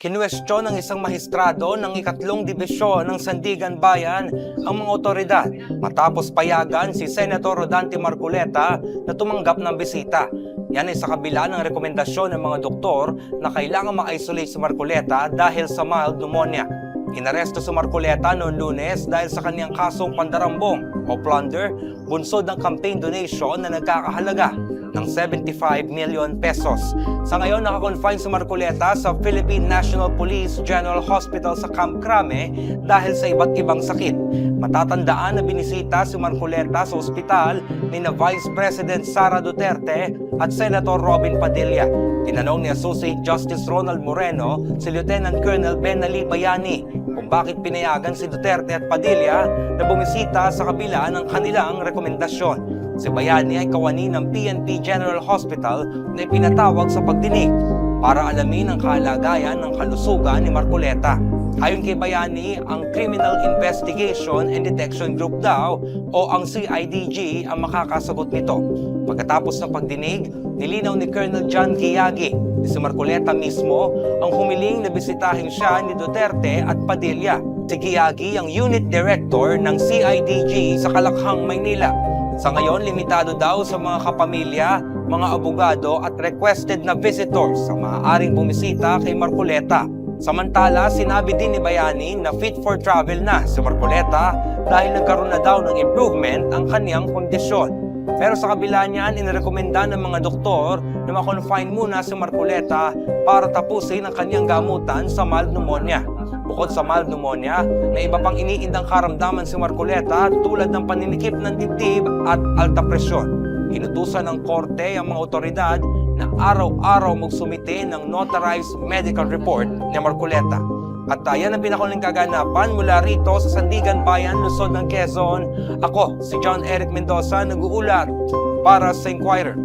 Kinuwestiyon ng isang mahistrado ng ikatlong dibisyon ng Sandigan Bayan ang mga otoridad matapos payagan si Senator Rodante Marcoleta na tumanggap ng bisita. Yan ay sa kabila ng rekomendasyon ng mga doktor na kailangan ma-isolate si Marcoleta dahil sa mild pneumonia. Inaresto si Marcoleta noong Lunes dahil sa kaniyang kasong pandarambong o plunder, bunsod ng campaign donation na nagkakahalaga ng 75 million pesos. Sa ngayon, nakakonfine si Marcoleta sa Philippine National Police General Hospital sa Camp Crame dahil sa iba't ibang sakit. Matatandaan na binisita si Marcoleta sa ospital ni na Vice President Sara Duterte at Senator Robin Padilla. Tinanong ni Associate Justice Ronald Moreno si Lieutenant Colonel Ben Ali Bayani kung bakit pinayagan si Duterte at Padilla na bumisita sa kabila ng kanilang rekomendasyon. Si Bayani ay kawani ng PNP General Hospital na ipinatawag sa pagdinig para alamin ang kalagayan ng kalusugan ni Marcoleta. Ayon kay Bayani, ang Criminal Investigation and Detection Group daw o ang CIDG ang makakasagot nito. Pagkatapos ng pagdinig, nilinaw ni Colonel John Giagi na si Marcoleta mismo ang humiling na bisitahin siya ni Duterte at Padilla. Si Giagi ang Unit Director ng CIDG sa Kalakhang, Maynila. Sa ngayon, limitado daw sa mga kapamilya, mga abogado at requested na visitors ang maaaring bumisita kay Marcoleta. Samantala, sinabi din ni Bayani na fit for travel na si Marcoleta dahil nagkaroon na daw ng improvement ang kaniyang kondisyon. Pero sa kabila niyan, inirekomenda ng mga doktor na ma-confine muna si Marcoleta para tapusin ang kaniyang gamutan sa mild pneumonia. Bukod sa mild pneumonia, may iba pang iniindang karamdaman si Marcoleta tulad ng paninikip ng dibdib at alta presyon. Inutusan ng korte ang mga otoridad na araw-araw magsumite ng notarized medical report ni Marcoleta. At yan ang pinakahuling kaganapan mula rito sa Sandigan Bayan, Luzon ng Quezon. Ako, si John Eric Mendoza, nag-uulat para sa Inquirer.